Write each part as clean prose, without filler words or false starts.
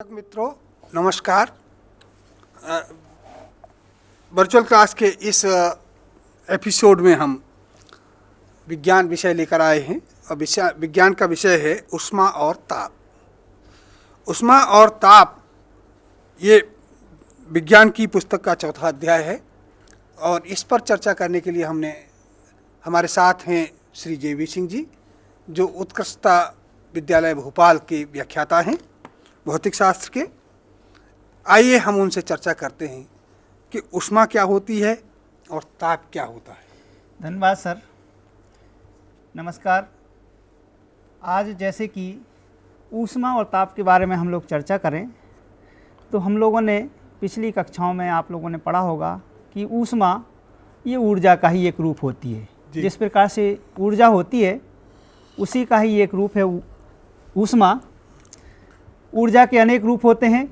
मित्रों नमस्कार। Virtual class के इस एपिसोड में हम विज्ञान विषय लेकर आए हैं और विज्ञान का विषय है ऊष्मा और ताप। ऊष्मा और ताप ये विज्ञान की पुस्तक का चौथा अध्याय है और इस पर चर्चा करने के लिए हमारे साथ हैं श्री जे.वी. सिंह जी, जो उत्कृष्टता विद्यालय भोपाल के व्याख्याता हैं भौतिक शास्त्र के। आइए हम उनसे चर्चा करते हैं कि ऊष्मा क्या होती है और ताप क्या होता है। धन्यवाद सर। नमस्कार। आज जैसे कि ऊष्मा और ताप के बारे में हम लोग चर्चा करें तो हम लोगों ने पिछली कक्षाओं में आप लोगों ने पढ़ा होगा कि ऊष्मा ये ऊर्जा का ही एक रूप होती है। जिस प्रकार से ऊर्जा होती है उसी का ही एक रूप है ऊष्मा। ऊर्जा के अनेक रूप होते हैं।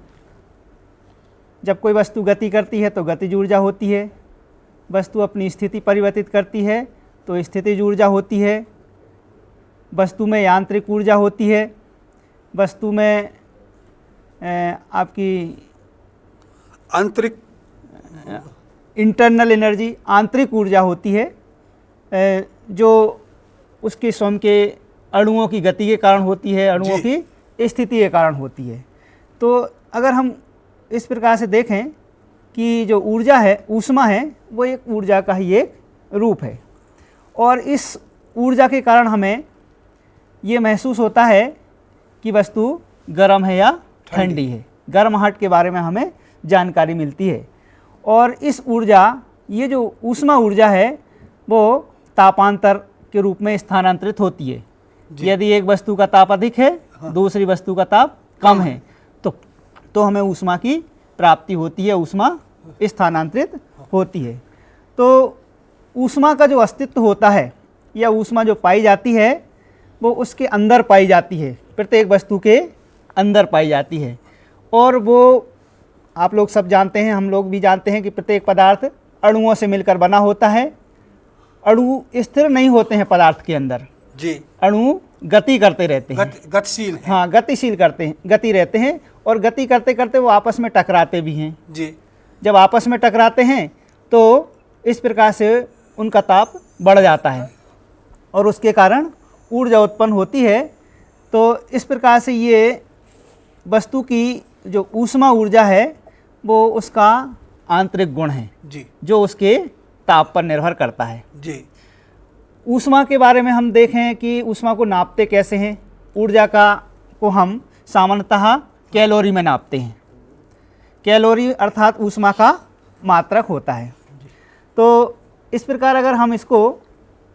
जब कोई वस्तु गति करती है तो गतिज ऊर्जा होती है, वस्तु अपनी स्थिति परिवर्तित करती है तो स्थितिज ऊर्जा होती है, वस्तु में यांत्रिक ऊर्जा होती है, वस्तु में आपकी आंतरिक इंटरनल एनर्जी आंतरिक ऊर्जा होती है, जो उसके स्वयं के अणुओं की गति के कारण होती है, अणुओं की स्थिति के कारण होती है। तो अगर हम इस प्रकार से देखें कि जो ऊर्जा है, ऊष्मा है, वो एक ऊर्जा का ही एक रूप है और इस ऊर्जा के कारण हमें ये महसूस होता है कि वस्तु गर्म है या ठंडी है। गर्माहट के बारे में हमें जानकारी मिलती है और इस ऊर्जा, ये जो ऊष्मा ऊर्जा है वो तापांतर के रूप में स्थानांतरित होती है। यदि एक वस्तु का ताप अधिक है, दूसरी वस्तु का ताप कम है तो हमें ऊष्मा की प्राप्ति होती है, ऊष्मा स्थानांतरित होती है। तो ऊष्मा का जो अस्तित्व होता है या ऊष्मा जो पाई जाती है वो उसके अंदर पाई जाती है, प्रत्येक वस्तु के अंदर पाई जाती है। और वो आप लोग सब जानते हैं, हम लोग भी जानते हैं कि प्रत्येक पदार्थ अणुओं से मिलकर बना होता है। अणु स्थिर नहीं होते हैं पदार्थ के अंदर जी, अणु गति करते रहते हैं, गतिशील है। हाँ, गतिशील करते हैं, गति रहते हैं और गति करते करते वो आपस में टकराते भी हैं जी। जब जब आपस में टकराते हैं तो इस प्रकार से उनका ताप बढ़ जाता है और उसके कारण ऊर्जा उत्पन्न होती है। तो इस प्रकार से ये वस्तु की जो ऊष्मा ऊर्जा है वो उसका आंतरिक गुण है जी, जो उसके ताप पर निर्भर करता है जी। ऊष्मा के बारे में हम देखें कि ऊष्मा को नापते कैसे हैं। ऊर्जा को हम सामान्यतः कैलोरी में नापते हैं। कैलोरी अर्थात ऊष्मा का मात्रक होता है। तो इस प्रकार अगर हम इसको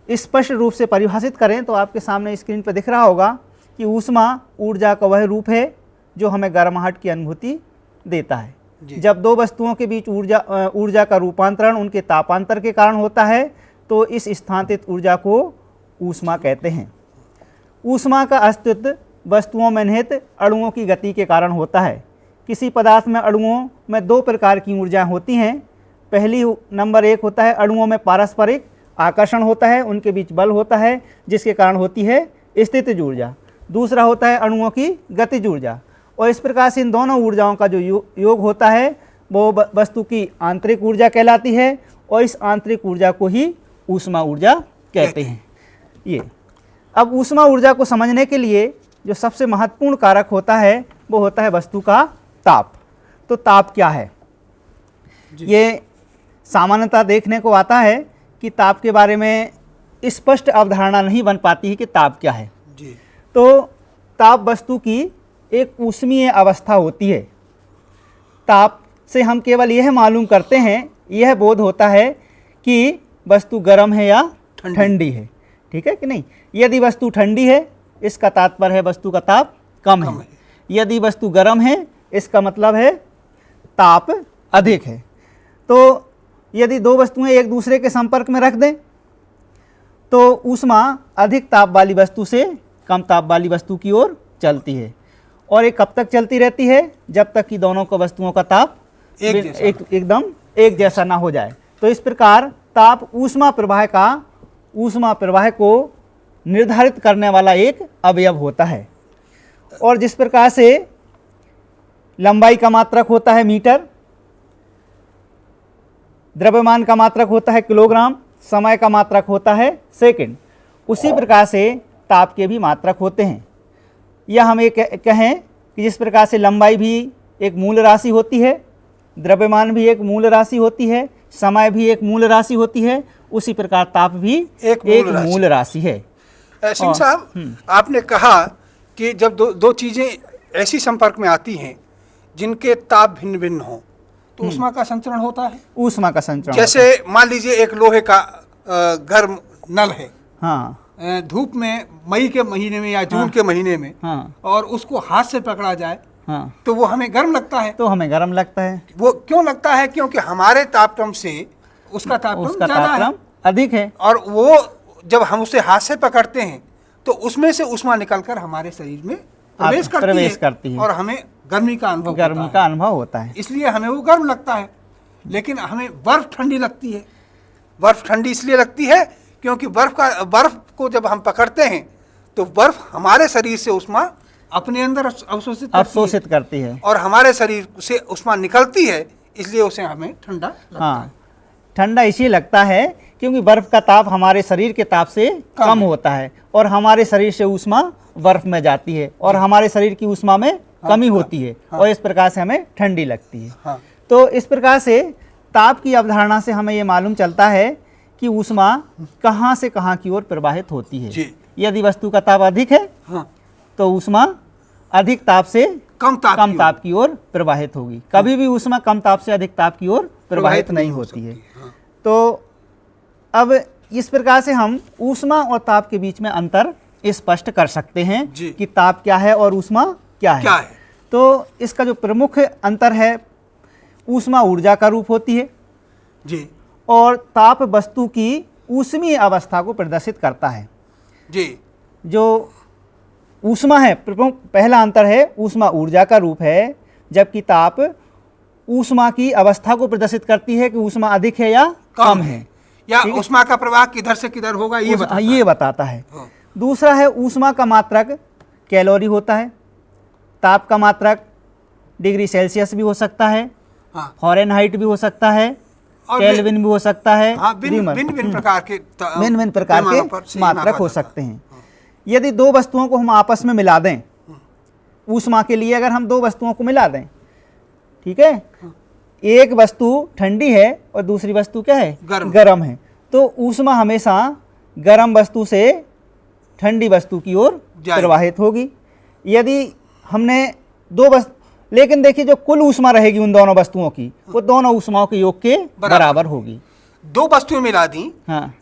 स्पष्ट रूप से परिभाषित करें तो आपके सामने स्क्रीन पर दिख रहा होगा कि ऊष्मा ऊर्जा का वह रूप है जो हमें गर्माहट की अनुभूति देता है। जब दो वस्तुओं के बीच ऊर्जा का रूपांतरण उनके तापांतर के कारण होता है तो इस स्थानांतरित ऊर्जा को ऊष्मा कहते हैं। ऊष्मा का अस्तित्व वस्तुओं में निहित अणुओं की गति के कारण होता है। किसी पदार्थ में अणुओं में दो प्रकार की ऊर्जाएं होती हैं। पहली नंबर एक होता है अणुओं में पारस्परिक आकर्षण होता है, उनके बीच बल होता है जिसके कारण होती है स्थितिज ऊर्जा। दूसरा होता है अणुओं की गतिज ऊर्जा। और इस प्रकार से इन दोनों ऊर्जाओं का जो योग होता है वो वस्तु की आंतरिक ऊर्जा कहलाती है और इस आंतरिक ऊर्जा को ही ऊष्मा ऊर्जा कहते हैं। ये अब ऊष्मा ऊर्जा को समझने के लिए जो सबसे महत्वपूर्ण कारक होता है वो होता है वस्तु का ताप। तो ताप क्या है? ये सामान्यतः देखने को आता है कि ताप के बारे में स्पष्ट अवधारणा नहीं बन पाती है कि ताप क्या है जी। तो ताप वस्तु की एक ऊष्मीय अवस्था होती है। ताप से हम केवल यह मालूम करते हैं, यह बोध होता है कि वस्तु गर्म है या ठंडी है। ठीक है कि नहीं? यदि वस्तु ठंडी है इसका तात्पर्य है वस्तु का ताप कम है। यदि वस्तु गर्म है इसका मतलब है ताप अधिक है। तो यदि दो वस्तुएं एक दूसरे के संपर्क में रख दें तो ऊष्मा अधिक ताप वाली वस्तु से कम ताप वाली वस्तु की ओर चलती है और ये कब तक चलती रहती है? जब तक कि दोनों को वस्तुओं का ताप एकदम एक जैसा ना हो जाए। तो इस प्रकार ताप ऊष्मा प्रवाह को निर्धारित करने वाला एक अवयव होता है। और जिस प्रकार से लंबाई का मात्रक होता है मीटर, द्रव्यमान का मात्रक होता है किलोग्राम, समय का मात्रक होता है सेकंड। उसी प्रकार से ताप के भी मात्रक होते हैं। या हम एक कहें कि जिस प्रकार से लंबाई भी एक मूल राशि होती है, द्रव्यमान भी एक मूल राशि होती है, समय भी एक मूल राशि होती है, उसी प्रकार ताप भी एक मूल राशि है। सिंह साहब, आपने कहा कि जब दो चीजें ऐसी संपर्क में आती हैं जिनके ताप भिन्न भिन्न हो तो ऊष्मा का संचरण होता है। ऊष्मा का संचरण जैसे मान लीजिए एक लोहे का गर्म नल है, हाँ, धूप में मई के महीने में या जून के महीने में, हाँ, और उसको हाथ से पकड़ा जाए, हाँ, तो वो हमें गर्म लगता है। तो हमें गर्म लगता है। वो क्यों लगता है? क्योंकि हमारे तापक्रम से उसका तापक्रम ज्यादा है, अधिक है, और वो जब हम उसे हाथ से पकड़ते हैं तो उसमें से ऊष्मा निकलकर हमारे शरीर में प्रवेश करती है और हमें गर्मी का अनुभव होता है। इसलिए हमें वो गर्म लगता है। लेकिन हमें बर्फ ठंडी लगती है। बर्फ ठंडी इसलिए लगती है क्योंकि बर्फ को जब हम पकड़ते हैं तो बर्फ हमारे शरीर से ऊष्मा अपने अंदर अवशोषित करती है और हमारे शरीर से ऊष्मा निकलती है, इसलिए उसे हमें ठंडा लगता है। ठंडा इसलिए लगता है क्योंकि बर्फ का ताप हमारे शरीर के ताप से कम होता है और हमारे शरीर से ऊष्मा बर्फ में जाती है और हमारे शरीर की ऊष्मा में कमी होती है और इस प्रकार से हमें ठंडी लगती है। तो इस प्रकार से ताप की अवधारणा से हमें ये मालूम चलता है कि ऊष्मा कहाँ से कहाँ की ओर प्रवाहित होती है। यदि वस्तु का ताप अधिक है तो ऊष्मा अधिक ताप से कम ताप की ओर प्रवाहित होगी। कभी भी ऊष्मा कम ताप से अधिक ताप की ओर प्रवाहित नहीं होती है। तो अब इस प्रकार से हम ऊष्मा और ताप के बीच में अंतर स्पष्ट कर सकते हैं कि ताप क्या है और ऊष्मा क्या है। तो इसका जो प्रमुख अंतर है, ऊष्मा ऊर्जा का रूप होती है जी, और ताप वस्तु की ऊष्मीय अवस्था को प्रदर्शित करता है जी। जो ऊष्मा है, पहला अंतर है, ऊष्मा ऊर्जा का रूप है, जबकि ताप ऊष्मा की अवस्था को प्रदर्शित करती है कि ऊष्मा अधिक है या कम है, या ऊष्मा का प्रवाह किधर से किधर होगा ये बताता है। दूसरा है ऊष्मा का मात्रक कैलोरी होता है। ताप का मात्रक डिग्री सेल्सियस भी हो सकता है, फ़ारेनहाइट भी हो सकता है, केल्विन भी हो सकता है। भिन्न प्रकार के मात्रक हो सकते हैं। यदि दो वस्तुओं को हम आपस में मिला दें, ऊष्मा के लिए अगर हम दो वस्तुओं को मिला दें, ठीक है, एक वस्तु ठंडी है और दूसरी वस्तु क्या है, गर्म है, तो ऊष्मा हमेशा गर्म वस्तु से ठंडी वस्तु की ओर प्रवाहित होगी। यदि हमने दो वस्तु, लेकिन देखिए जो कुल ऊष्मा रहेगी उन दोनों वस्तुओं की, वो दोनों ऊष्माओं के योग के बराबर होगी। दो वस्तुएं मिला दी,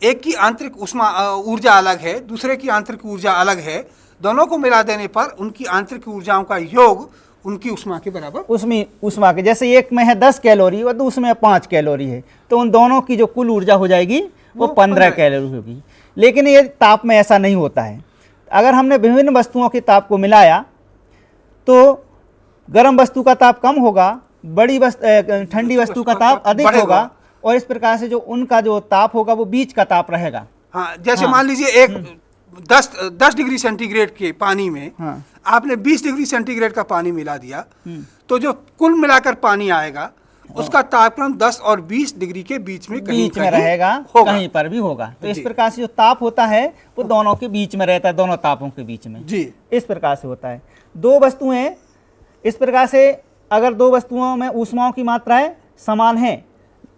एक की आंतरिक ऊर्जा अलग है, दूसरे की आंतरिक ऊर्जा अलग है, दोनों को मिला देने पर उनकी आंतरिक ऊर्जाओं का योग उनकी ऊष्मा के बराबर, उसमें ऊष्मा के, जैसे एक में है 10 कैलोरी और दूसरे में 5 कैलोरी है, तो उन दोनों की जो कुल ऊर्जा हो जाएगी वो 15 कैलोरी होगी। लेकिन ये ताप में ऐसा नहीं होता है। अगर हमने विभिन्न वस्तुओं के ताप को मिलाया तो गर्म वस्तु का ताप कम होगा, ठंडी वस्तु का ताप अधिक होगा, और इस प्रकार से जो उनका जो ताप होगा वो बीच का ताप रहेगा। जैसे मान लीजिए एक 10 डिग्री सेंटीग्रेड के पानी में आपने 20 डिग्री सेंटीग्रेड का पानी मिला दिया, तो जो कुल मिलाकर पानी आएगा उसका तापक्रम 10 और 20 डिग्री के बीच में रहेगा, कहीं पर भी होगा। तो इस प्रकार से जो ताप होता है वो दोनों के बीच में रहता है, दोनों तापों के बीच में जी, इस प्रकार से होता है। दो वस्तुएं, इस प्रकार से अगर दो वस्तुओं में ऊष्माओं की मात्राएं समान हैं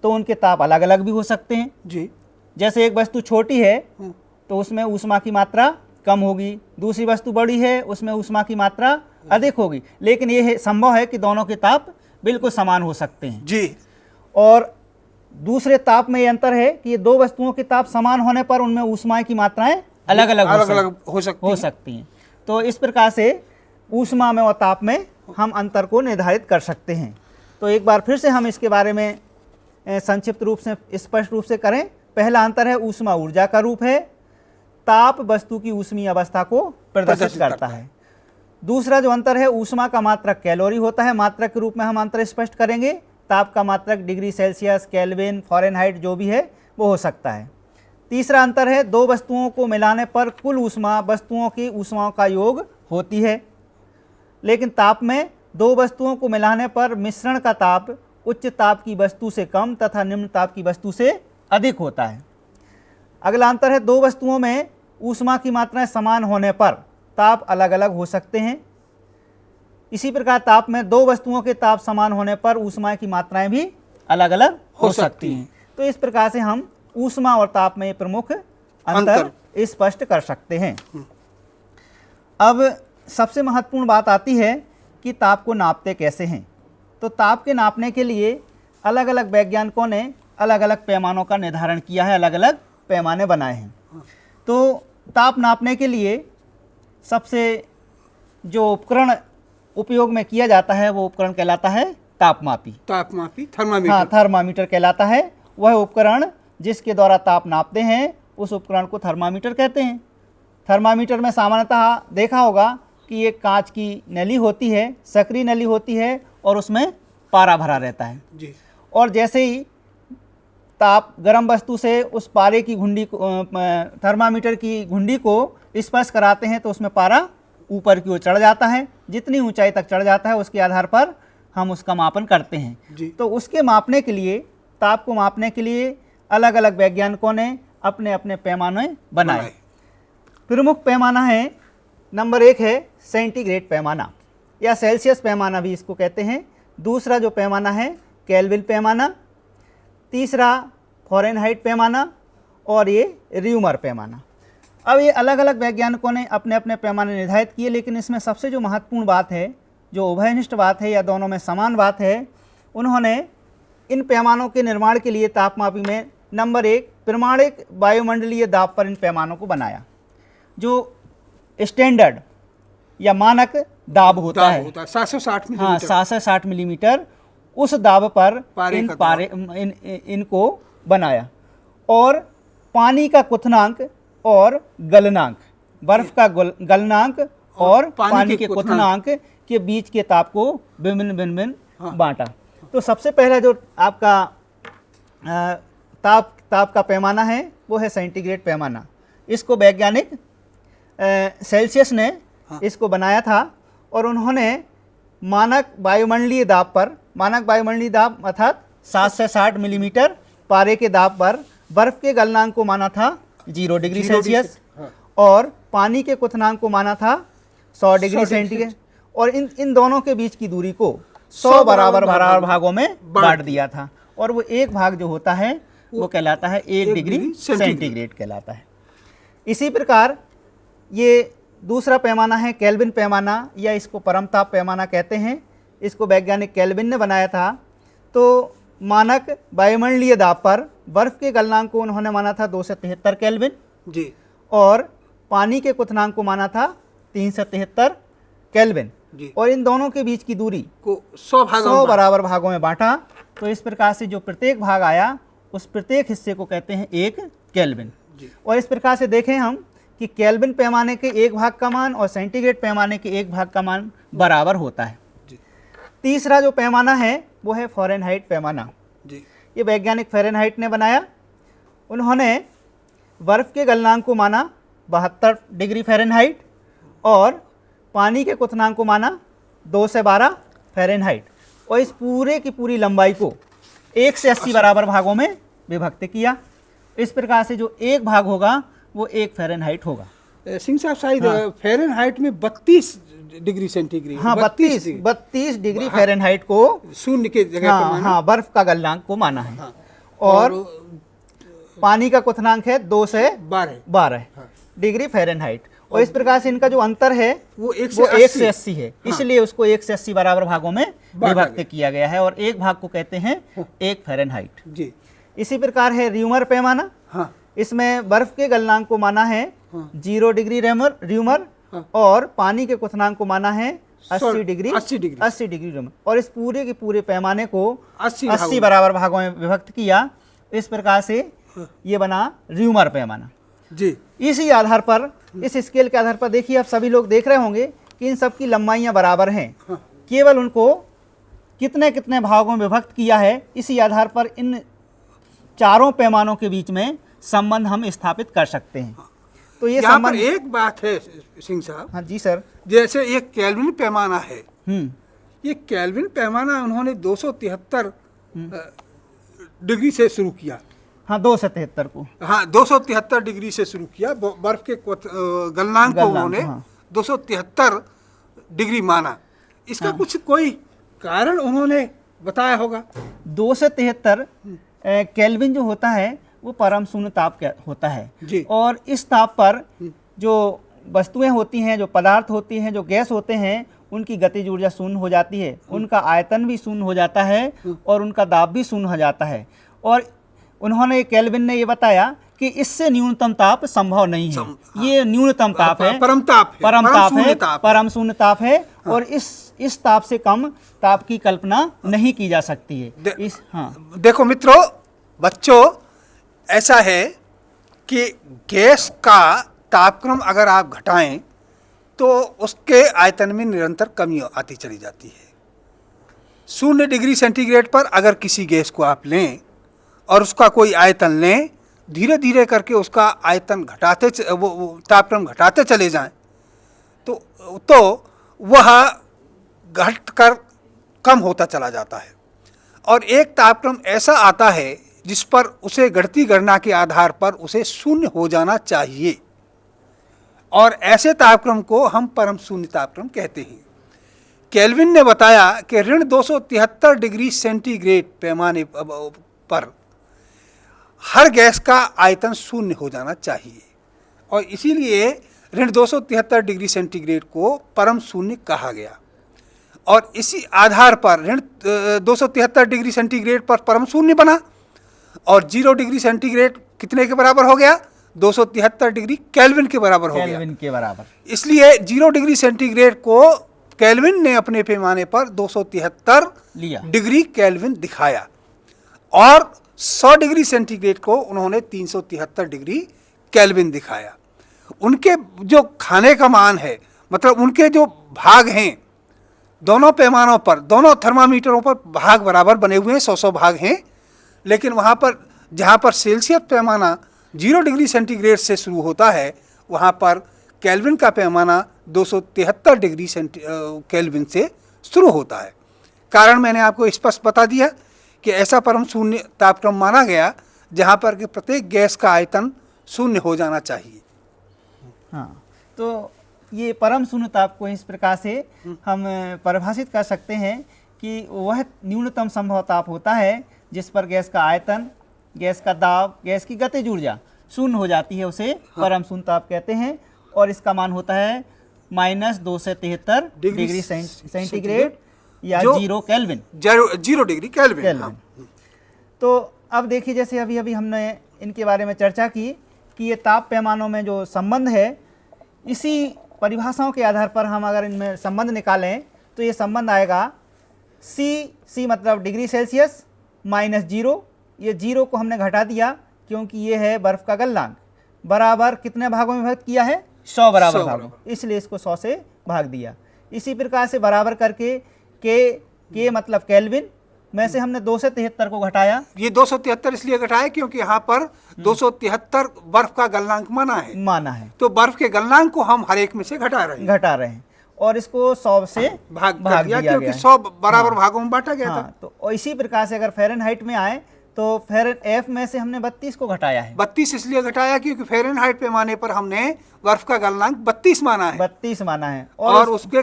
तो उनके ताप अलग अलग भी हो सकते हैं जी। जैसे एक वस्तु छोटी है तो उसमें ऊष्मा की मात्रा कम होगी, दूसरी वस्तु बड़ी है उसमें ऊष्मा की मात्रा अधिक होगी, लेकिन ये संभव है कि दोनों के ताप बिल्कुल समान हो सकते हैं जी। और दूसरे ताप में ये अंतर है कि ये दो वस्तुओं के ताप समान होने पर उनमें ऊष्मा की मात्राएं अलग अलग हो सकती हैं। तो इस प्रकार से ऊष्मा में और ताप में हम अंतर को निर्धारित कर सकते हैं। तो एक बार फिर से हम इसके बारे में संक्षिप्त रूप से स्पष्ट रूप से करें। पहला अंतर है ऊष्मा ऊर्जा का रूप है, ताप वस्तु की ऊष्मीय अवस्था को प्रदर्शित करता है। दूसरा जो अंतर है ऊष्मा का मात्रक कैलोरी होता है, मात्रक के रूप में हम अंतर स्पष्ट करेंगे। ताप का मात्रक डिग्री सेल्सियस, केल्विन, फ़ारेनहाइट जो भी है वो हो सकता है। तीसरा अंतर है दो वस्तुओं को मिलाने पर कुल ऊष्मा वस्तुओं की ऊष्माओं का योग होती है, लेकिन ताप में दो वस्तुओं को मिलाने पर मिश्रण का ताप उच्च ताप की वस्तु से कम तथा निम्न ताप की वस्तु से अधिक होता है। अगला अंतर है, दो वस्तुओं में ऊष्मा की मात्राएं समान होने पर ताप अलग अलग हो सकते हैं। इसी प्रकार ताप में दो वस्तुओं के ताप समान होने पर ऊष्मा की मात्राएं भी अलग अलग हो सकती हैं। तो इस प्रकार से हम ऊष्मा और ताप में प्रमुख अंतर स्पष्ट कर सकते हैं। अब सबसे महत्वपूर्ण बात आती है कि ताप को नापते कैसे हैं। तो ताप के नापने के लिए अलग अलग वैज्ञानिकों ने अलग अलग पैमानों का निर्धारण किया है, अलग अलग पैमाने बनाए हैं। तो ताप नापने के लिए सबसे जो उपकरण उपयोग में किया जाता है वो उपकरण कहलाता है तापमापी। थर्मामीटर। हाँ, थर्मामीटर कहलाता है। वह उपकरण जिसके द्वारा ताप नापते हैं उस उपकरण को थर्मामीटर कहते हैं। थर्मामीटर में सामान्यतः देखा होगा कि एक कांच की नली होती है, सक्रिय नली होती है और उसमें पारा भरा रहता है जी। और जैसे ही ताप गर्म वस्तु से उस पारे की घुंडी को थर्मामीटर की घुंडी को स्पर्श कराते हैं तो उसमें पारा ऊपर की ओर चढ़ जाता है। जितनी ऊंचाई तक चढ़ जाता है उसके आधार पर हम उसका मापन करते हैं जी। तो उसके मापने के लिए, ताप को मापने के लिए अलग अलग वैज्ञानिकों ने अपने अपने पैमाने बनाए। प्रमुख पैमाना है, नंबर 1 है सेंटीग्रेड पैमाना या सेल्सियस पैमाना भी इसको कहते हैं। दूसरा जो पैमाना है केल्विन पैमाना, तीसरा फ़ारेनहाइट पैमाना और ये र्यूमर पैमाना। अब ये अलग अलग वैज्ञानिकों ने अपने अपने पैमाने निर्धारित किए, लेकिन इसमें सबसे जो महत्वपूर्ण बात है, जो उभयनिष्ठ बात है या दोनों में समान बात है, उन्होंने इन पैमानों के निर्माण के लिए तापमापी में नंबर 1 प्रमाणिक वायुमंडलीय दाब पर इन पैमानों को बनाया। जो स्टैंडर्ड या मानक दाब होता है 760 मिलीमीटर। हाँ, 760 मिलीमीटर, उस दाब पर इनको बनाया। और पानी का क्वथनांक और गलनांक, बर्फ का गलनांक और पानी के क्वथनांक के बीच के ताप को भिन्न बांटा। तो सबसे पहला जो आपका ताप का पैमाना है वो है सेंटीग्रेड पैमाना। इसको वैज्ञानिक सेल्सियस ने इसको बनाया था और उन्होंने मानक वायुमंडलीय दाब पर, मानक वायुमंडलीय दाब अर्थात 7 से 60 मिलीमीटर पारे के दाब पर बर्फ के गलनांक को माना था 0 डिग्री सेल्सियस और पानी के क्वथनांक को माना था 100 डिग्री सेंटीग्रेड और इन दोनों के बीच की दूरी को 100 बराबर भागों में बांट दिया था। और वो एक भाग जो होता है वो कहलाता है 1 डिग्री सेंटीग्रेड कहलाता है। इसी प्रकार ये दूसरा पैमाना है केल्विन पैमाना या इसको परमताप पैमाना कहते हैं। इसको वैज्ञानिक केल्विन ने बनाया था। तो मानक वायुमंडलीय दाब पर बर्फ के गलनांक को उन्होंने माना था 273 केल्विन जी और पानी के क्वथनांक को माना था 373 केल्विन और इन दोनों के बीच की दूरी को 100 बराबर भागों में बांटा। तो इस प्रकार से जो प्रत्येक भाग आया उस प्रत्येक हिस्से को कहते हैं 1 केल्विन। और इस प्रकार से देखें हम कि केल्विन पैमाने के एक भाग का मान और सेंटीग्रेड पैमाने के एक भाग का मान बराबर होता है। तीसरा जो पैमाना है वो है फ़ारेनहाइट पैमाना। ये वैज्ञानिक फ़ारेनहाइट ने बनाया। उन्होंने बर्फ के गलनांक को माना 72 डिग्री फ़ारेनहाइट और पानी के क्वथनांक को माना 2 से 12 फ़ारेनहाइट और इस पूरे की पूरी लंबाई को 1 से 80 बराबर भागों में विभक्त किया। इस प्रकार से जो एक भाग होगा वो 1 फ़ारेनहाइट होगा। सिंह साहब शायद फ़ारेनहाइट में 32 डिग्री सेंटीग्रेड, हाँ 32 डिग्री फ़ारेनहाइट को शून्य के जगह पर माना। हाँ, बर्फ का गलनांक को माना है। और पानी का क्वथनांक है 2 से 12 डिग्री फ़ारेनहाइट और इस प्रकार से इनका जो अंतर है वो 1 से 80 है। इसलिए उसको 1 से 80 बराबर भागों में विभक्त किया गया है और एक भाग को कहते हैं 1 फ़ारेनहाइट जी। इसी प्रकार है र्यूमर पैमाना। इसमें बर्फ के गलनांक को माना है 0 डिग्री र्यूमर और पानी के क्वथनांक को माना है 80 डिग्री र्यूमर और इस पूरे के पूरे पैमाने को 80 बराबर भागों में विभक्त किया। इस प्रकार से ये बना र्यूमर पैमाना जी। इसी आधार पर, इस स्केल के आधार पर देखिए आप सभी लोग देख रहे होंगे कि इन सब की लंबाइयाँ बराबर हैं। केवल उनको कितने कितने भागों में विभक्त किया है इसी आधार पर इन चारों पैमानों के बीच में संबंध हम स्थापित कर सकते हैं। तो ये संबंध, एक बात है सिंह साहब। हाँ जी सर। जैसे एक केल्विन पैमाना है ये केल्विन पैमाना उन्होंने 273 डिग्री से शुरू किया। हाँ, 273 को। हाँ, 273 डिग्री से शुरू किया। बर्फ के गलनांक को उन्होंने हाँ। 273 डिग्री माना। इसका कुछ कोई कारण उन्होंने बताया होगा। 273 केल्विन जो होता है वो परम शून्य ताप होता है जी। और इस ताप पर जो वस्तुएं होती हैं, जो पदार्थ होती हैं, जो गैस होते हैं, उनकी गतिज ऊर्जा शून्य हो जाती है, उनका आयतन भी शून्य हो जाता है और उनका दाब भी शून्य हो जाता है। और उन्होंने केल्विन ने ये बताया कि इससे न्यूनतम ताप संभव नहीं है। ये न्यूनतम ताप है, परम ताप है, परम ताप है, ताप है। परम शून्य ताप है और इस ताप से कम ताप की कल्पना नहीं की जा सकती है। हाँ, देखो मित्रों, बच्चों, ऐसा है कि गैस का तापक्रम अगर आप घटाएं तो उसके आयतन में निरंतर कमी आती चली जाती है। 0 डिग्री सेंटीग्रेड पर अगर किसी गैस को आप लें और उसका कोई आयतन लें, धीरे धीरे करके उसका आयतन घटाते वो तापक्रम घटाते चले जाएं तो वह घटकर कम होता चला जाता है और एक तापक्रम ऐसा आता है जिस पर उसे गणितीय गणना के आधार पर उसे शून्य हो जाना चाहिए और ऐसे तापक्रम को हम परम शून्य तापक्रम कहते हैं। केल्विन ने बताया कि ऋण 273 डिग्री सेंटीग्रेड पैमाने पर हर गैस का आयतन शून्य हो जाना चाहिए और इसीलिए ऋण 273 डिग्री सेंटीग्रेड को परम शून्य कहा गया और इसी आधार पर ऋण 273 डिग्री सेंटीग्रेड पर परम शून्य बना और 0 डिग्री सेंटीग्रेड कितने के बराबर हो गया? 273 डिग्री केल्विन के बराबर हो गया। केल्विन के बराबर। इसलिए 0 डिग्री सेंटीग्रेड को केल्विन ने अपने पैमाने पर 273 डिग्री केल्विन दिखाया और 100 डिग्री सेंटीग्रेड को उन्होंने 373 डिग्री केल्विन दिखाया। उनके जो खाने का मान है, मतलब उनके जो भाग हैं, दोनों पैमानों पर, दोनों थर्मामीटरों पर भाग बराबर बने हुए हैं, 100 भाग हैं, लेकिन वहाँ पर जहाँ पर सेल्सियस पैमाना 0 डिग्री सेंटीग्रेड से शुरू होता है, वहाँ पर केल्विन का पैमाना 273 डिग्री केल्विन से शुरू होता है। कारण मैंने आपको स्पष्ट बता दिया कि ऐसा परम शून्य तापक्रम माना गया जहाँ पर कि प्रत्येक गैस का आयतन शून्य हो जाना चाहिए। हाँ, तो ये परम शून्य ताप को इस प्रकार से हम परिभाषित कर सकते हैं कि वह न्यूनतम संभव ताप होता है जिस पर गैस का आयतन, गैस का दाब, गैस की गतिज ऊर्जा शून्य हो जाती है, उसे परम शून्य ताप कहते हैं और इसका मान होता है -273 डिग्री सेंटीग्रेड या 0 केल्विन। 0 degree kelvin. हाँ। तो अब देखिए, जैसे अभी अभी हमने इनके बारे में चर्चा की कि ये ताप पैमानों में जो संबंध है, इसी परिभाषाओं के आधार पर हम अगर इनमें संबंध निकालें तो ये संबंध आएगा C मतलब डिग्री सेल्सियस -0, ये 0 को हमने घटा दिया क्योंकि ये है बर्फ़ का गलनांक, बराबर कितने भागों में विभक्त किया है? 100 बराबर भागों, इसलिए इसको 100 से भाग दिया। इसी प्रकार से बराबर करके के मतलब केल्विन में से हमने 273 को घटाया। ये 273 इसलिए घटाया क्योंकि यहाँ पर 273 बर्फ का गलनांक माना है, तो बर्फ के गलनांक को हम हर एक में से घटा रहे हैं और इसको 100 से भाग दिया क्योंकि 100 बराबर भागों में बांटा गया था। तो इसी प्रकार से अगर फ़ारेनहाइट में आए तो F में से हमने 32 को घटाया है। 32 इसलिए घटाया क्योंकि फ़ारेनहाइट पैमाने पर हमने बर्फ का गलनांक 32 माना है और उसके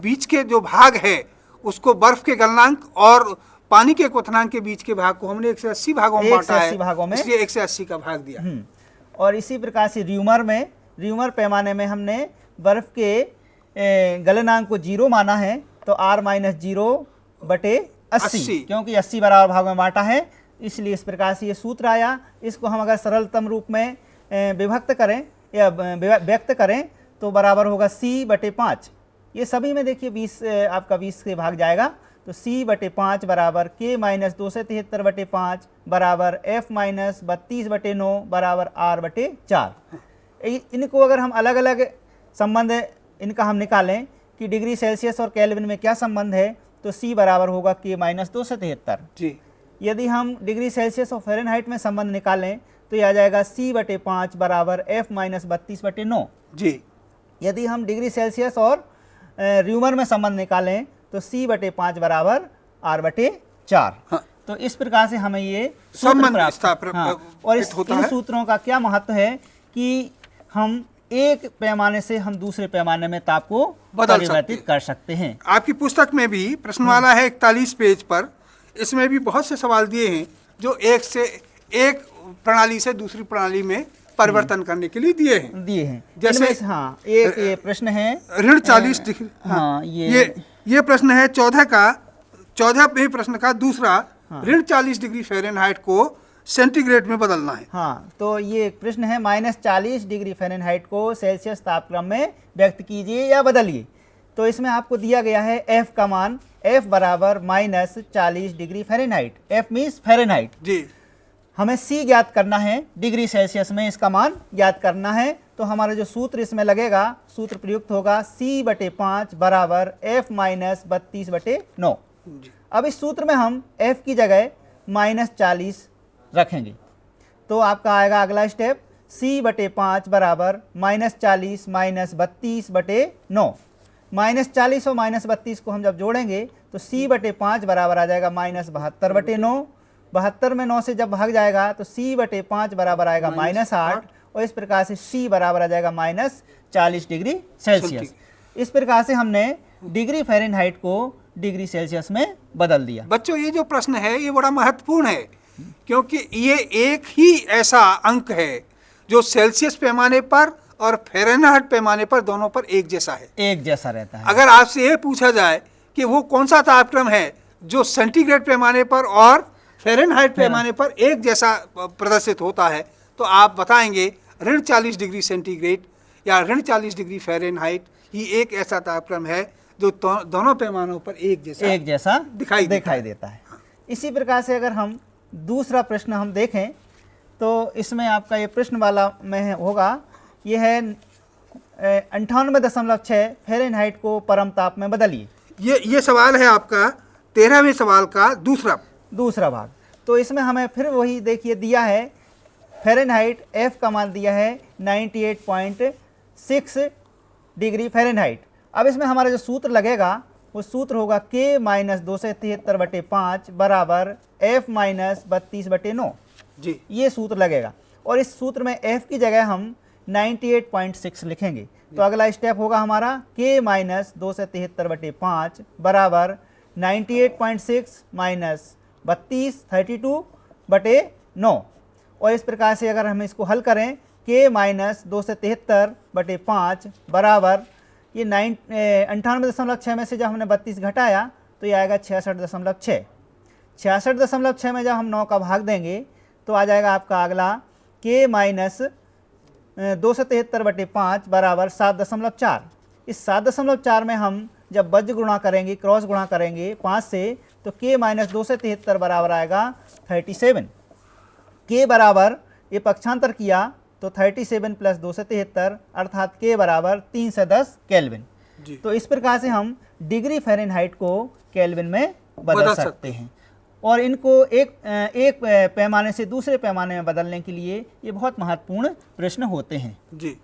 बीच के जो भाग है उसको बर्फ के गलनांक और पानी के क्वथनांक के बीच के भाग को हमने 180 भागों में बांटा है, इसलिए 180 का भाग दिया। और इसी प्रकार से र्यूमर पैमाने में हमने बर्फ के गलनांक को 0 माना है, तो R-0/80 क्योंकि 80 बराबर भागों में बांटा है, इसलिए इस प्रकार से ये सूत्र आया। इसको हम अगर सरलतम रूप में विभक्त करें या व्यक्त करें तो बराबर होगा C/5। ये सभी में देखिए 20 आपका 20 से भाग जाएगा, तो C/5 बराबर K-273/5 बराबर F-32/9 बराबर R/4। इनको अगर हम अलग अलग संबंध इनका हम निकालें कि डिग्री सेल्सियस और केल्विन में क्या संबंध है, तो C बराबर होगा K-273 जी। यदि हम डिग्री सेल्सियस और फ़ारेनहाइट में संबंध निकालें तो यह आ जाएगा C/5 बराबर F-32/9 जी। यदि हम डिग्री सेल्सियस और र्यूमर में संबंध निकालें तो C/5 बराबर R/4। हाँ। तो इस प्रकार से हमें ये संबंध सूत्र प्राप्त, हाँ, और इस होता इन है। सूत्रों का क्या महत्व है कि हम एक पैमाने से हम दूसरे पैमाने में ताप को बदल सकते परिवर्तित हैं। कर सकते हैं। आपकी पुस्तक में भी प्रश्नवाला है 41 पेज पर, इसमें भी बहुत से सवाल दिए हैं जो एक प्रणाली से दूसरी प्रणाली में परिवर्तन करने के लिए दिए हैं। जैसे जैसे हाँ, एक ये प्रश्न है ऋण 40 डिग्री, हाँ, ये प्रश्न है 14वें प्रश्न का दूसरा, ऋण 40 डिग्री फ़ारेनहाइट को सेंटीग्रेड में बदलना है। हाँ, तो ये एक प्रश्न है -40 डिग्री फ़ारेनहाइट को सेल्सियस तापक्रम में व्यक्त कीजिए या बदलिए। तो इसमें आपको दिया गया है F का मान, F बराबर -40 degree Fahrenheit, F means Fahrenheit. जी, हमें C ज्ञात करना है, डिग्री सेल्सियस में इसका मान ज्ञात करना है। तो हमारा जो सूत्र इसमें लगेगा, सूत्र प्रयुक्त होगा C/5 बराबर F - 32/9। अब इस सूत्र में हम F की जगह -40 रखेंगे, तो आपका आएगा अगला स्टेप C/5 बराबर -40 - 32/9। -40 और -32 को हम जब जोड़ेंगे तो C/5 बराबर आ जाएगा -72/9। 72 में 9 से जब भाग जाएगा तो C/5 बराबर आएगा -8, और इस प्रकार से C बराबर आ जाएगा -40 डिग्री सेल्सियस। इस प्रकार से हमने डिग्री फ़ारेनहाइट को डिग्री सेल्सियस में बदल दिया। बच्चों ये जो प्रश्न है ये बड़ा महत्वपूर्ण है, क्योंकि ये एक ही ऐसा अंक है जो सेल्सियस पैमाने पर और फ़ारेनहाइट पैमाने पर दोनों पर एक जैसा है, एक जैसा रहता है। अगर आपसे ये पूछा जाए कि वो कौन सा तापक्रम है जो सेंटीग्रेड पैमाने पर और फ़ारेनहाइट पैमाने पर एक जैसा प्रदर्शित होता है, तो आप बताएंगे ऋण 40 डिग्री सेंटीग्रेड या ऋण 40 डिग्री फ़ारेनहाइट ही एक ऐसा तापक्रम है जो दोनों पैमानों पर एक जैसा दिखाई देता है। इसी प्रकार से अगर हम दूसरा प्रश्न हम देखें तो इसमें आपका ये प्रश्न वाला में होगा, ये है 98.6 फ़ारेनहाइट को परम ताप में बदलिए। ये सवाल है आपका 13वें सवाल का दूसरा भाग। तो इसमें हमें फिर वही देखिए दिया है फ़ारेनहाइट, F का मान दिया है 98.6 डिग्री फ़ारेनहाइट। अब इसमें हमारा जो सूत्र लगेगा वो सूत्र होगा K - 273/5 बराबर F - 32/9। जी, ये सूत्र लगेगा, और इस सूत्र में F की जगह हम 98.6 लिखेंगे। तो अगला स्टेप होगा हमारा K - 273/5 बराबर 98.6 - 32/9। और इस प्रकार से अगर हम इसको हल करें, K - 273/5 बराबर ये 98.6 में से जब हमने 32 घटाया तो ये आएगा 66.6। 66.6 में जब हम 9 का भाग देंगे तो आ जाएगा आपका अगला K - 273/5 बराबर 7.4। इस 7.4 में हम जब वज्र गुणा करेंगे, क्रॉस गुणा करेंगे 5 से, तो K - 273 बराबर आएगा 37। K बराबर ये पक्षांतर किया तो 37 + 273 अर्थात K बराबर 3 से 10 केल्विन। तो इस प्रकार से हम डिग्री फ़ारेनहाइट को केल्विन में बदल सकते हैं, और इनको एक पैमाने से दूसरे पैमाने में बदलने के लिए ये बहुत महत्वपूर्ण प्रश्न होते हैं। जी।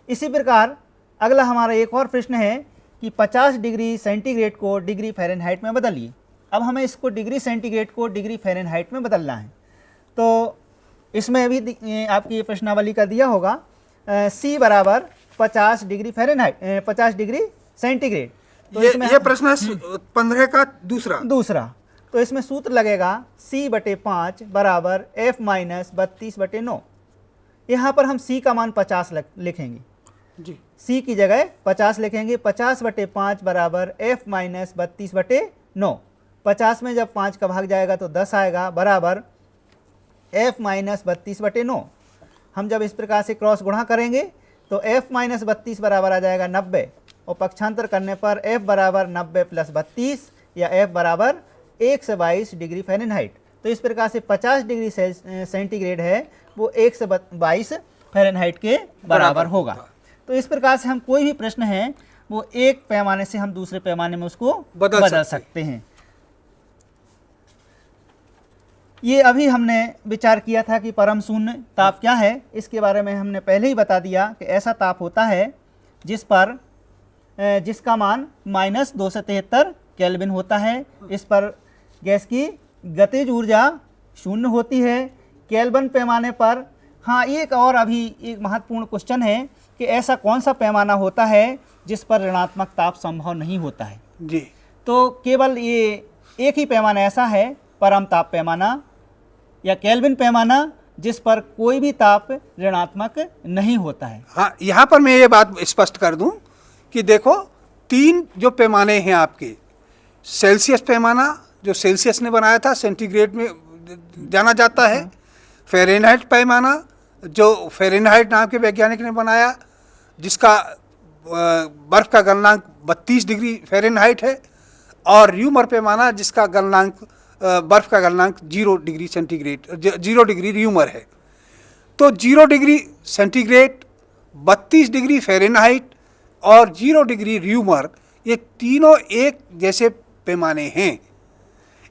इसी प्रकार अगला हमारा एक और प्रश्न है कि 50 डिग्री सेंटीग्रेड को डिग्री फ़ारेनहाइट में बदलिए। अब हमें इसको डिग्री सेंटीग्रेड को डिग्री फ़ारेनहाइट में बदलना है। तो इसमें भी आपकी प्रश्नावली का दिया होगा C बराबर 50 डिग्री फ़ारेनहाइट 50 डिग्री सेंटीग्रेड। तो ये प्रश्न 15 का दूसरा। तो इसमें सूत्र लगेगा C/5 बराबर F - 32/9। यहाँ पर हम C का मान 50 लिखेंगे जी। C की जगह 50 लिखेंगे। 50/5 बराबर F - 32/9। 50 में जब 5 का भाग जाएगा तो 10 आएगा, बराबर F - 32/9। हम जब इस प्रकार से क्रॉस गुणा करेंगे तो F - 32 बराबर आ जाएगा 90, और पक्षांतर करने पर F बराबर 90 + 32 या F बराबर 122 डिग्री फ़ारेनहाइट। तो इस प्रकार से 50 डिग्री सेंटीग्रेड है वो 122 फ़ारेनहाइट के बराबर होगा। तो इस प्रकार से हम कोई भी प्रश्न है वो एक पैमाने से हम दूसरे पैमाने में उसको बदल सकते हैं। ये अभी हमने विचार किया था कि परम शून्य ताप क्या है। इसके बारे में हमने पहले ही बता दिया कि ऐसा ताप होता है जिस पर जिसका मान -273 केल्विन होता है। इस पर गैस की गतिज ऊर्जा 0 होती है। केल्विन पैमाने पर, हाँ, एक और अभी एक महत्वपूर्ण क्वेश्चन है कि ऐसा कौन सा पैमाना होता है जिस पर ऋणात्मक ताप संभव नहीं होता है। जी। तो केवल ये एक ही पैमाना ऐसा है, परम ताप पैमाना या केल्विन पैमाना, जिस पर कोई भी ताप ऋणात्मक नहीं होता है। हाँ, यहाँ पर मैं ये बात स्पष्ट कर दूं कि देखो 3 जो पैमाने हैं आपके, सेल्सियस पैमाना जो सेल्सियस ने बनाया था, सेंटीग्रेड में जाना जाता है। फ़ारेनहाइट पैमाना जो फ़ारेनहाइट नाम के वैज्ञानिक ने बनाया, जिसका बर्फ़ का गलनांक 32 डिग्री फ़ारेनहाइट है। और र्यूमर पैमाना जिसका गलनांक बर्फ़ का गलनांक 0 डिग्री सेंटीग्रेड 0 डिग्री र्यूमर है। तो 0 डिग्री सेंटीग्रेड, 32 डिग्री फ़ारेनहाइट और 0 डिग्री र्यूमर, ये तीनों एक जैसे पैमाने हैं।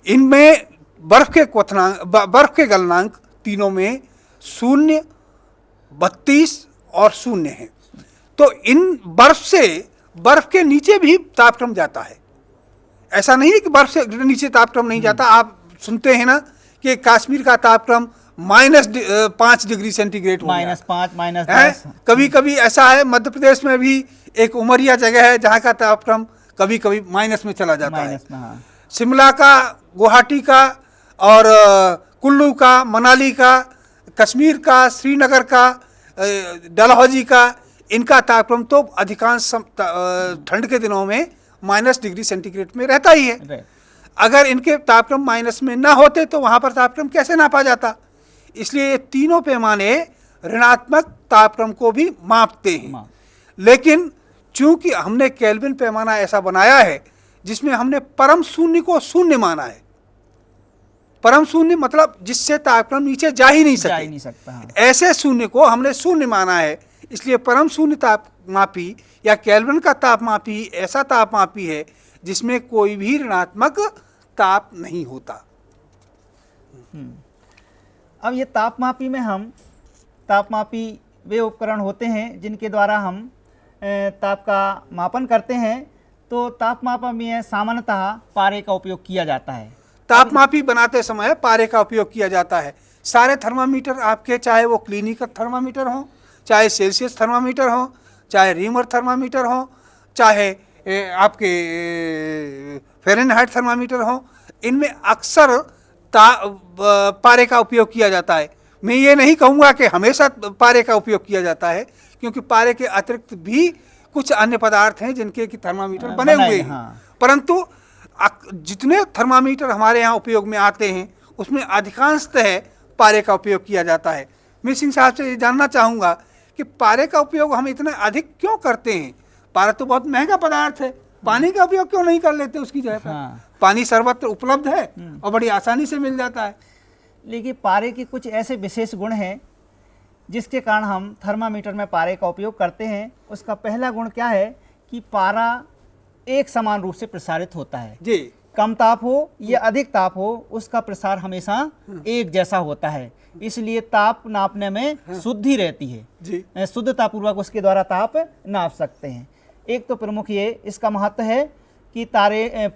इनमें बर्फ़ के गलनांक तीनों में 0, 32 और 0 है। तो इन बर्फ़ के नीचे भी तापक्रम जाता है। ऐसा नहीं है कि बर्फ़ से नीचे तापक्रम नहीं जाता। आप सुनते हैं ना कि कश्मीर का तापक्रम -5 डिग्री सेंटीग्रेड हो गया, -5, -10। कभी कभी ऐसा है, मध्य प्रदेश में भी एक उमरिया जगह है जहाँ का तापक्रम कभी कभी माइनस में चला जाता है। हाँ। शिमला का, गुवाहाटी का और कुल्लू का, मनाली का, कश्मीर का, श्रीनगर का, डलहौजी का, इनका तापक्रम तो अधिकांश ठंड के दिनों में -1 डिग्री सेंटीग्रेड में रहता ही है। अगर इनके तापक्रम माइनस में ना होते तो वहाँ पर तापक्रम कैसे नापा जाता। इसलिए ये तीनों पैमाने ऋणात्मक तापक्रम को भी मापते हैं। लेकिन चूंकि हमने केल्विन पैमाना ऐसा बनाया है जिसमें हमने परम शून्य को शून्य माना है। परम शून्य मतलब जिससे तापक्रम नीचे जा ही नहीं सकता। हाँ। ऐसे शून्य को हमने शून्य माना है। इसलिए परम शून्य तापमापी या केल्विन का तापमापी ऐसा तापमापी है जिसमें कोई भी ऋणात्मक ताप नहीं होता। अब ये तापमापी में हम तापमापी वे उपकरण होते हैं जिनके द्वारा हम ताप का मापन करते हैं। तो तापमापी में सामान्यतः पारे का उपयोग किया जाता है। तापमापी बनाते समय पारे का उपयोग किया जाता है। सारे थर्मामीटर आपके, चाहे वो क्लिनिकल थर्मामीटर हो, चाहे सेल्सियस थर्मामीटर हो, चाहे रीमर थर्मामीटर हो, चाहे आपके फ़ारेनहाइट थर्मामीटर हो, इनमें अक्सर पारे का उपयोग किया जाता है। मैं ये नहीं कहूँगा कि हमेशा पारे का उपयोग किया जाता है, क्योंकि पारे के अतिरिक्त भी कुछ अन्य पदार्थ हैं जिनके कि थर्मामीटर बने हुए हैं। हाँ। परंतु जितने थर्मामीटर हमारे यहाँ उपयोग में आते हैं उसमें अधिकांशतः पारे का उपयोग किया जाता है। मैं सिंह साहब से ये जानना चाहूँगा कि पारे का उपयोग हम इतना अधिक क्यों करते हैं। पारा तो बहुत महंगा पदार्थ है, पानी का उपयोग क्यों नहीं कर लेते उसकी जगह पर। हाँ। पानी सर्वत्र उपलब्ध है और बड़ी आसानी से मिल जाता है। लेकिन पारे के कुछ ऐसे विशेष गुण हैं जिसके कारण हम थर्मामीटर में पारे का उपयोग करते हैं। उसका पहला गुण क्या है कि पारा एक समान रूप से प्रसारित होता है जी। कम ताप हो या अधिक ताप हो, उसका प्रसार हमेशा एक जैसा होता है। इसलिए ताप नापने में शुद्धि रहती है जी। शुद्धतापूर्वक उसके द्वारा ताप नाप सकते हैं। एक तो प्रमुख ये इसका महत्व है कि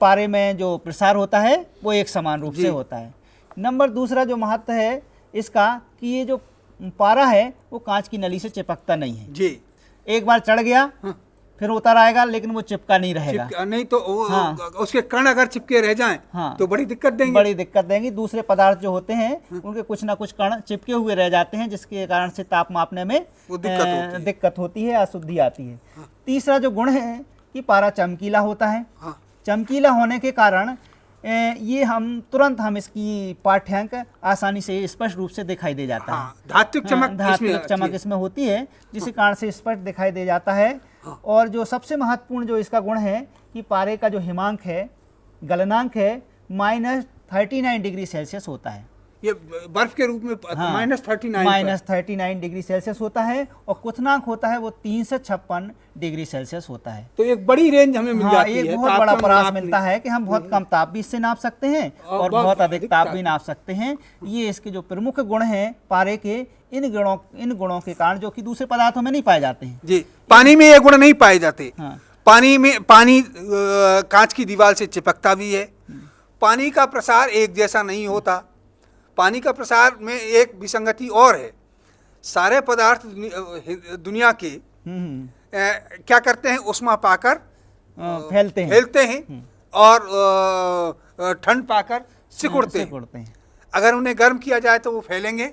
पारे में जो प्रसार होता है वो एक समान रूप से होता है। नंबर दूसरा जो महत्व है इसका कि ये जो पारा है वो कांच की नली से चिपकता नहीं है जी। एक बार चढ़ गया फिर उतर आएगा, लेकिन वो चिपका नहीं रहेगा। नहीं तो उसके कण अगर चिपके रह जाएं तो बड़ी दिक्कत देंगे। दूसरे पदार्थ जो होते हैं उनके कुछ ना कुछ कण चिपके हुए रह जाते हैं, जिसके कारण से ताप मापने में दिक्कत होती है, अशुद्धि आती है। तीसरा जो गुण है कि पारा चमकीला होता है। चमकीला होने के कारण ये तुरंत हम इसकी पाठ्यांक आसानी से स्पष्ट रूप से दिखाई दे जाता है। धात्विक चमक इसमें होती है, जिसके कारण से स्पष्ट दिखाई दे जाता है। और जो सबसे महत्वपूर्ण जो इसका गुण है कि पारे का जो हिमांक है, गलनांक है, -39 डिग्री सेल्सियस होता है। ये बर्फ के रूप में -39 डिग्री सेल्सियस होता है। और क्वथनांक होता है वो 356 डिग्री सेल्सियस होता है। तो एक बड़ी रेंज हमें मिल जाती है। एक बहुत बड़ा परास मिलता है कि हम बहुत कम ताप भी इससे नाप सकते हैं और बहुत अधिक ताप भी नाप सकते हैं। ये इसके जो प्रमुख गुण हैं पारे के, इन गुणों के कारण जो कि दूसरे पदार्थों में नहीं पाए जाते हैं। जी, पानी में ये गुण नहीं पाए जाते। पानी कांच की दीवार से चिपकता भी है। पानी का प्रसार एक जैसा नहीं होता। पानी का प्रसार में एक विसंगति और है। सारे पदार्थ दुनिया के क्या करते हैं, उष्मा पाकर फैलते हैं और ठंड पाकर सिकुड़ते हैं। अगर उन्हें गर्म किया जाए तो वो फैलेंगे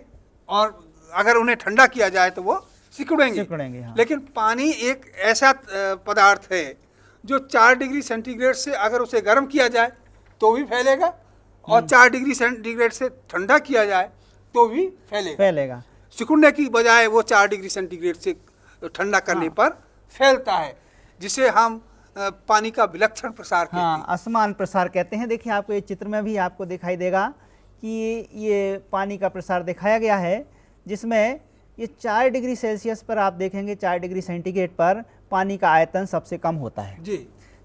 और अगर उन्हें ठंडा किया जाए तो वो सिकुड़ेंगे। हाँ। लेकिन पानी एक ऐसा पदार्थ है जो 4 डिग्री सेंटीग्रेड से अगर उसे गर्म किया जाए तो भी फैलेगा और 4 डिग्री सेंटीग्रेड से ठंडा किया जाए तो भी फैलेगा। सिकुड़ने की बजाय वो 4 डिग्री सेंटीग्रेड से ठंडा करने पर फैलता है, जिसे हम पानी का विलक्षण प्रसार कहते हैं। असमान प्रसार कहते हैं। देखिए आपको ये चित्र में भी आपको दिखाई देगा कि ये पानी का प्रसार दिखाया गया है, जिसमें ये 4 डिग्री सेल्सियस पर आप देखेंगे 4 डिग्री सेंटीग्रेड पर पानी का आयतन सबसे कम होता है जी।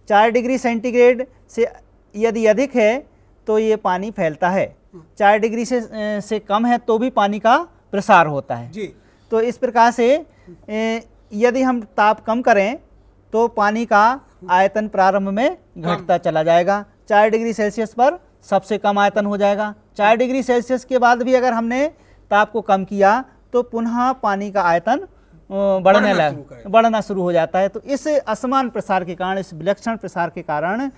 4 डिग्री सेंटीग्रेड से यदि अधिक है तो ये पानी फैलता है, 4 डिग्री से कम है तो भी पानी का प्रसार होता है जी। तो इस प्रकार से यदि हम ताप कम करें तो पानी का आयतन प्रारंभ में घटता चला जाएगा। 4 डिग्री सेल्सियस पर सबसे कम आयतन हो जाएगा। 4 डिग्री सेल्सियस के बाद भी अगर हमने ताप को कम किया तो पुनः पानी का आयतन बढ़ना शुरू हो जाता है। तो इस असमान प्रसार के कारण, इस विलक्षण प्रसार के कारण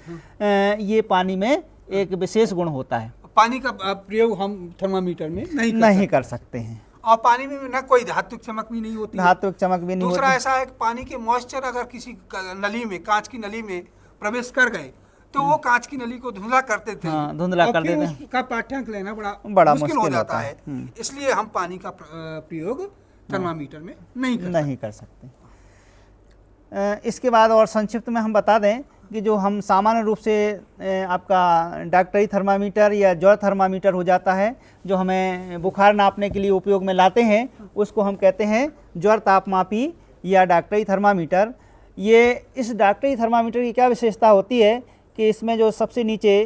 ये पानी में एक विशेष गुण होता है। पानी का प्रयोग हम थर्मामीटर में नहीं कर सकते हैं और पानी में ना कोई धात्विक चमक भी नहीं होती। धात्विक चमक भी नहीं होती। दूसरा ऐसा है कि पानी के मॉइस्चर अगर किसी नली में, कांच की नली में प्रवेश कर गए तो वो कांच की नली को धुंधला करते थे। धुंधला कर देते हैं। उसका पाठ्यांक लेना बड़ा मुश्किल हो जाता है। इसलिए हम पानी का प्रयोग थर्मामीटर में नहीं कर सकते। इसके बाद और संक्षिप्त में हम बता दें कि जो हम सामान्य रूप से आपका डॉक्टरी थर्मामीटर या ज्वर थर्मामीटर हो जाता है, जो हमें बुखार नापने के लिए उपयोग में लाते हैं, उसको हम कहते हैं ज्वर तापमापी या डॉक्टरी थर्मामीटर। ये इस डॉक्टरी थर्मामीटर की क्या विशेषता होती है कि इसमें जो सबसे नीचे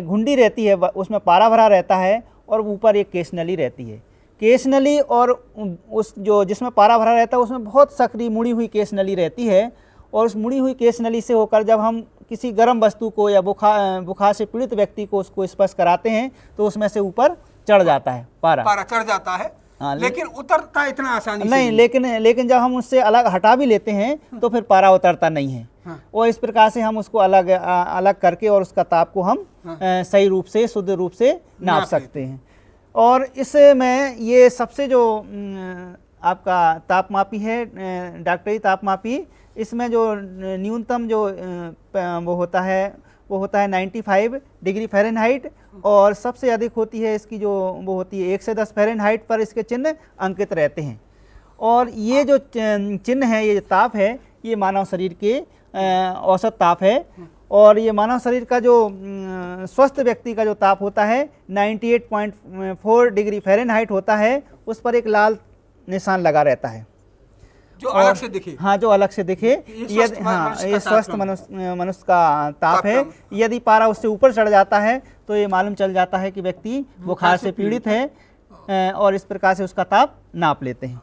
घुंडी रहती है उसमें पारा भरा रहता है और ऊपर एक केस नली रहती है। केस नली और उस जो जिसमें पारा भरा रहता है उसमें बहुत सकरी मुड़ी हुई केस नली रहती है और उस मुड़ी हुई केस नली से होकर जब हम किसी गर्म वस्तु को या बुखार से पीड़ित व्यक्ति को उसको स्पर्श कराते हैं तो उसमें से ऊपर चढ़ जाता है, पारा चढ़ जाता है। लेकिन उतरता इतना आसानी नहीं, लेकिन जब हम उससे अलग हटा भी लेते हैं तो फिर पारा उतरता नहीं है। और इस प्रकार से हम उसको अलग करके और उसका ताप को हम सही रूप से, शुद्ध रूप से नाप सकते हैं। और इसमें ये सबसे जो आपका तापमापी है, डॉक्टरी तापमापी, इसमें जो न्यूनतम जो वो होता है 95 डिग्री फ़ारेनहाइट और सबसे अधिक होती है इसकी जो वो होती है 110 फ़ारेनहाइट पर इसके चिन्ह अंकित रहते हैं। और ये जो चिन्ह है, ये ताप है, ये मानव शरीर के औसत ताप है। और ये मानव शरीर का जो स्वस्थ व्यक्ति का जो ताप होता है 98.4 डिग्री फ़ारेनहाइट होता है, उस पर एक लाल निशान लगा रहता है जो अलग से दिखे। हाँ, जो अलग से दिखे। ये स्वस्थ मनुष्य का ताप है। यदि पारा उससे ऊपर चढ़ जाता है तो ये मालूम चल जाता है कि व्यक्ति बुखार से पीड़ित है और इस प्रकार से उसका ताप नाप लेते हैं।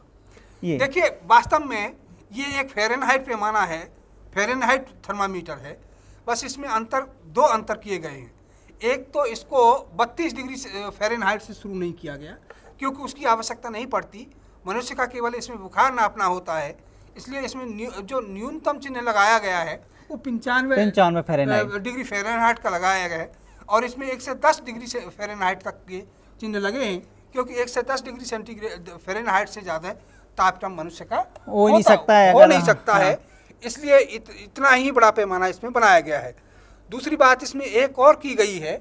ये देखिए, वास्तव में ये एक फ़ारेनहाइट पैमाना है, फ़ारेनहाइट थर्मामीटर है। बस इसमें दो अंतर किए गए हैं। एक तो इसको 32 डिग्री फ़ारेनहाइट से शुरू नहीं किया गया क्योंकि उसकी आवश्यकता नहीं पड़ती। मनुष्य का केवल इसमें बुखार नापना होता है, इसलिए इसमें जो न्यूनतम चिन्ह लगाया गया है वो 95 डिग्री फ़ारेनहाइट का लगाया गया है। और इसमें 1 से 10 डिग्री फ़ारेनहाइट तक के चिन्ह लगे हैं क्योंकि 1 से 10 डिग्री सेंटीग्रेड फ़ारेनहाइट से ज़्यादा तापक्रम मनुष्य का हो नहीं सकता है। इसलिए इतना ही बड़ा पैमाना इसमें बनाया गया है। दूसरी बात इसमें एक और की गई है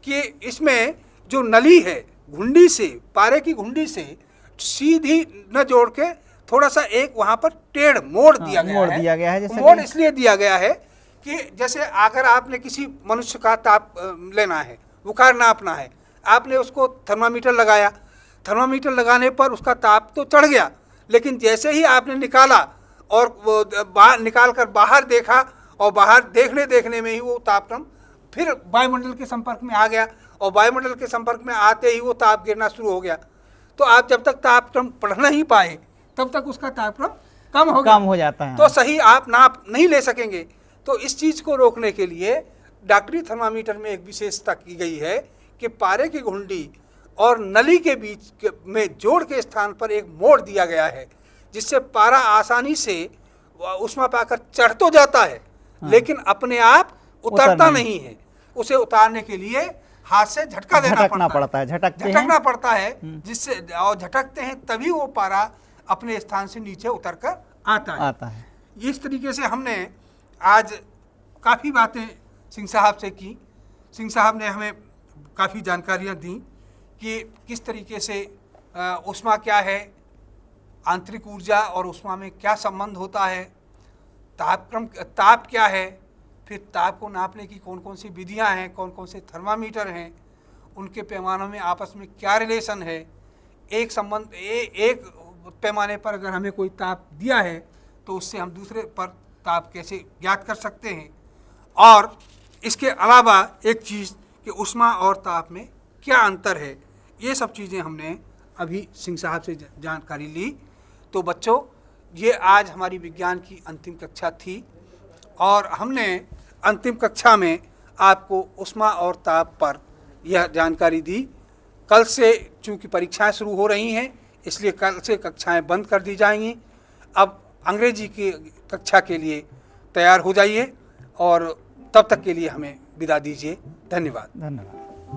कि इसमें जो नली है, घुंडी से, पारे की घुंडी से सीधी न जोड़ के थोड़ा सा एक वहाँ पर टेढ़ मोड़ दिया गया है। मोड़ इसलिए दिया गया है कि जैसे अगर आपने किसी मनुष्य का ताप लेना है, बुखार नापना है, आपने उसको थर्मामीटर लगाया, थर्मामीटर लगाने पर उसका ताप तो चढ़ गया, लेकिन जैसे ही आपने निकाला और वो निकाल कर बाहर देखा और बाहर देखने में ही वो तापक्रम फिर वायुमंडल के संपर्क में आ गया और वायुमंडल के संपर्क में आते ही वो ताप गिरना शुरू हो गया। तो आप जब तक तापक्रम पढ़ नहीं पाए तब तक उसका तापक्रम कम हो जाता है। तो सही आप नाप नहीं ले सकेंगे। तो इस चीज़ को रोकने के लिए डॉक्टरी थर्मामीटर में एक विशेषता की गई है कि पारे की घुंडी और नली के बीच में जोड़ के स्थान पर एक मोड़ दिया गया है, जिससे पारा आसानी से ऊष्मा पाकर चढ़ तो जाता है, लेकिन अपने आप उतरता नहीं है। उसे उतारने के लिए हाथ से झटका देना पड़ता है, झटकना पड़ता है, जिससे और झटकते हैं तभी वो पारा अपने स्थान से नीचे उतर कर आता है। इस तरीके से हमने आज काफ़ी बातें सिंह साहब से की। सिंह साहब ने हमें काफ़ी जानकारियाँ दी कि किस तरीके से ऊष्मा क्या है, आंतरिक ऊर्जा और ऊष्मा में क्या संबंध होता है, ताप क्या है, फिर ताप को नापने की कौन कौन सी विधियां हैं, कौन कौन से थर्मामीटर हैं, उनके पैमानों में आपस में क्या रिलेशन है। एक पैमाने पर अगर हमें कोई ताप दिया है तो उससे हम दूसरे पर ताप कैसे ज्ञात कर सकते हैं। और इसके अलावा एक चीज़ कि ऊष्मा और ताप में क्या अंतर है, ये सब चीज़ें हमने अभी सिंह साहब से जानकारी ली। तो बच्चों, ये आज हमारी विज्ञान की अंतिम कक्षा थी और हमने अंतिम कक्षा में आपको ऊष्मा और ताप पर यह जानकारी दी। कल से चूँकि परीक्षाएं शुरू हो रही हैं, इसलिए कल से कक्षाएं बंद कर दी जाएंगी। अब अंग्रेजी की कक्षा के लिए तैयार हो जाइए और तब तक के लिए हमें विदा दीजिए। धन्यवाद।